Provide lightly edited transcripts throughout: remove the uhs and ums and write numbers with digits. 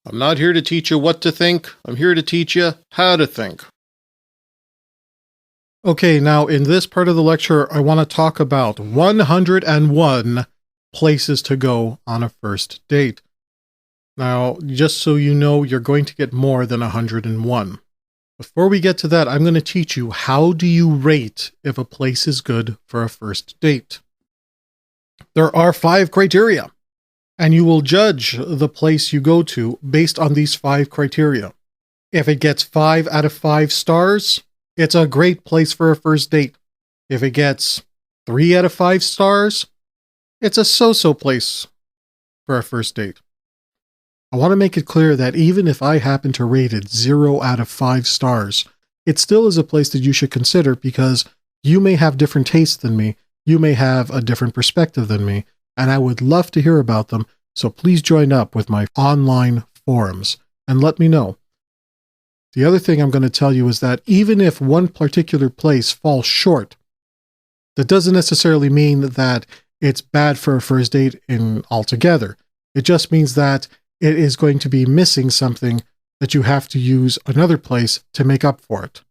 I'm not here to teach you what to think. I'm here to teach you how to think. Okay, now in this part of the lecture, I want to talk about 101 places to go on a first date. Now, just so you know, you're going to get more than 101. Before we get to that, I'm going to teach you how do you rate if a place is good for a first date. There are 5 criteria, and you will judge the place you go to based on these 5 criteria. If it gets 5 out of 5 stars, it's a great place for a first date. If it gets 3 out of 5 stars, it's a so-so place for a first date. I want to make it clear that even if I happen to rate it 0 out of 5 stars, it still is a place that you should consider because you may have different tastes than me, you may have a different perspective than me, and I would love to hear about them, so please join up with my online forums and let me know. The other thing I'm going to tell you is that even if one particular place falls short, that doesn't necessarily mean that it's bad for a first date altogether. It just means that it is going to be missing something that you have to use another place to make up for it.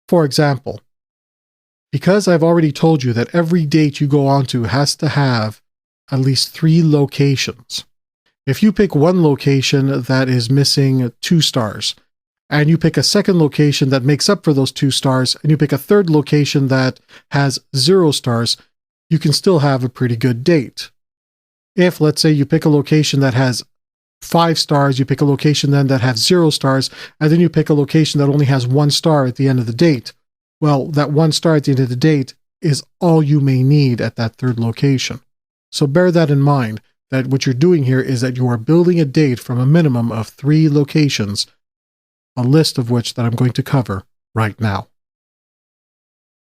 For example, because I've already told you that every date you go on to has to have at least 3 locations. If you pick one location that is missing 2 stars, and you pick a second location that makes up for those 2 stars, and you pick a third location that has 0 stars, you can still have a pretty good date. If, let's say, you pick a location that has 5 stars, you pick a location then that has 0 stars, and then you pick a location that only has 1 star at the end of the date, well, that 1 star at the end of the date is all you may need at that third location. So bear that in mind, that what you're doing here is that you are building a date from a minimum of 3 locations, a list of which that I'm going to cover right now.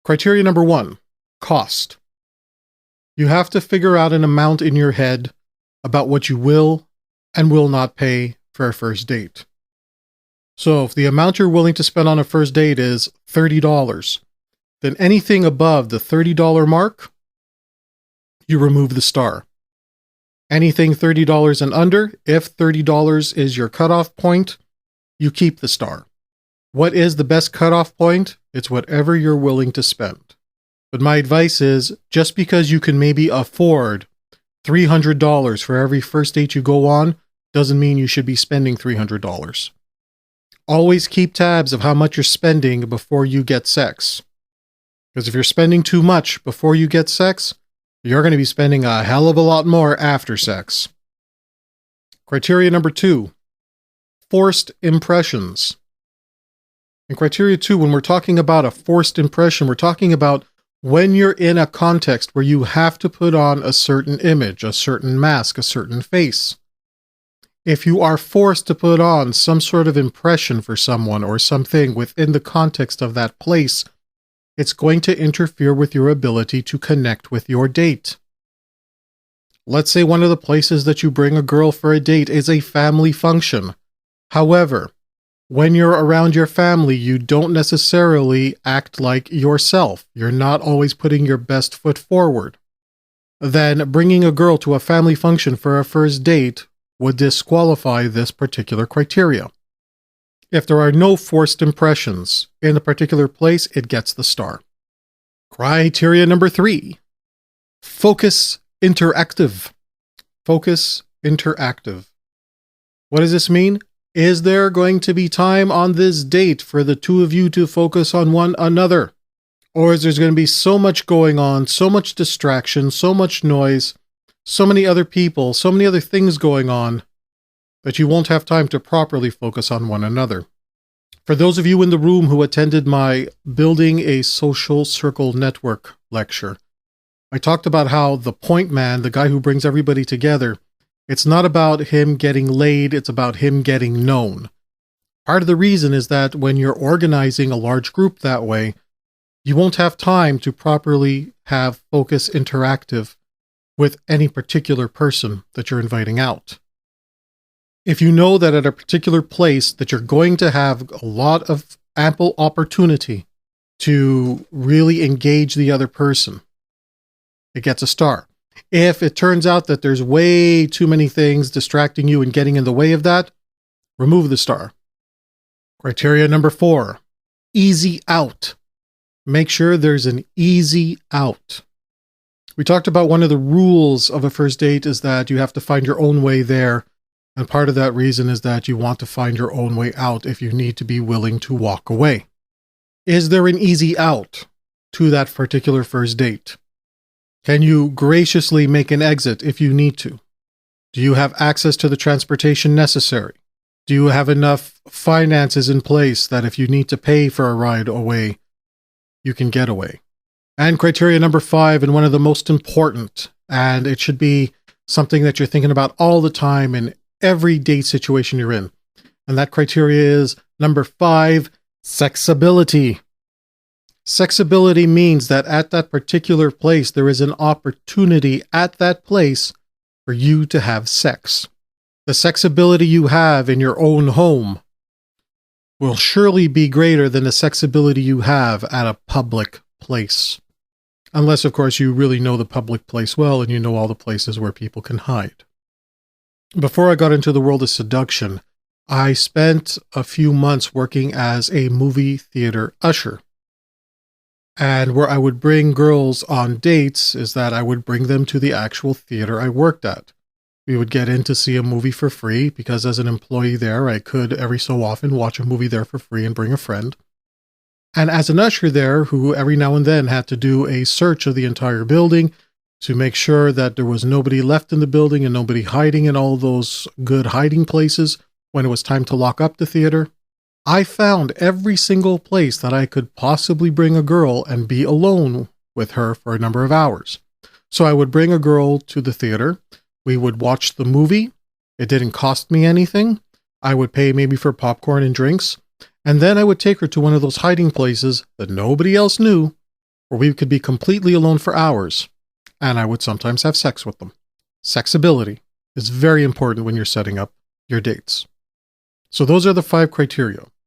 Criteria number 1, cost. You have to figure out an amount in your head about what you will and will not pay for a first date. So if the amount you're willing to spend on a first date is $30, then anything above the $30 mark, you remove the star. Anything $30 and under, if $30 is your cutoff point, you keep the star. What is the best cutoff point? It's whatever you're willing to spend. But my advice is, just because you can maybe afford $300 for every first date you go on, doesn't mean you should be spending $300. Always keep tabs of how much you're spending before you get sex. Because if you're spending too much before you get sex, you're going to be spending a hell of a lot more after sex. Criteria number 2, forced impressions. In criteria 2, when we're talking about a forced impression, we're talking about when you're in a context where you have to put on a certain image, a certain mask, a certain face. If you are forced to put on some sort of impression for someone or something within the context of that place, it's going to interfere with your ability to connect with your date. Let's say one of the places that you bring a girl for a date is a family function. However, when you're around your family, you don't necessarily act like yourself. You're not always putting your best foot forward. Then bringing a girl to a family function for a first date would disqualify this particular criteria. If there are no forced impressions in a particular place, it gets the star. Criteria number 3, focus interactive. Focus interactive. What does this mean? Is there going to be time on this date for the two of you to focus on one another? Or is there going to be so much going on, so much distraction, so much noise, so many other people, so many other things going on, that you won't have time to properly focus on one another? For those of you in the room who attended my Building a Social Circle Network lecture, I talked about how the point man, the guy who brings everybody together, it's not about him getting laid, it's about him getting known. Part of the reason is that when you're organizing a large group that way, you won't have time to properly have focus interactive with any particular person that you're inviting out. If you know that at a particular place that you're going to have a lot of ample opportunity to really engage the other person, it gets a star. If it turns out that there's way too many things distracting you and getting in the way of that, remove the star. Criteria number 4, easy out. Make sure there's an easy out. We talked about one of the rules of a first date is that you have to find your own way there. And part of that reason is that you want to find your own way out if you need to be willing to walk away. Is there an easy out to that particular first date? Can you graciously make an exit if you need to? Do you have access to the transportation necessary? Do you have enough finances in place that if you need to pay for a ride away, you can get away? And criteria number 5, and one of the most important, and it should be something that you're thinking about all the time in every date situation you're in. And that criteria is number 5, sexability. Sexability means that at that particular place, there is an opportunity at that place for you to have sex. The sexability you have in your own home will surely be greater than the sexability you have at a public place. Unless, of course, you really know the public place well and you know all the places where people can hide. Before I got into the world of seduction, I spent a few months working as a movie theater usher. And where I would bring girls on dates is that I would bring them to the actual theater I worked at. We would get in to see a movie for free because as an employee there, I could every so often watch a movie there for free and bring a friend. And as an usher there, who every now and then had to do a search of the entire building to make sure that there was nobody left in the building and nobody hiding in all those good hiding places when it was time to lock up the theater, I found every single place that I could possibly bring a girl and be alone with her for a number of hours. So I would bring a girl to the theater. We would watch the movie. It didn't cost me anything. I would pay maybe for popcorn and drinks. And then I would take her to one of those hiding places that nobody else knew, where we could be completely alone for hours. And I would sometimes have sex with them. Sexability is very important when you're setting up your dates. So those are the 5 criteria.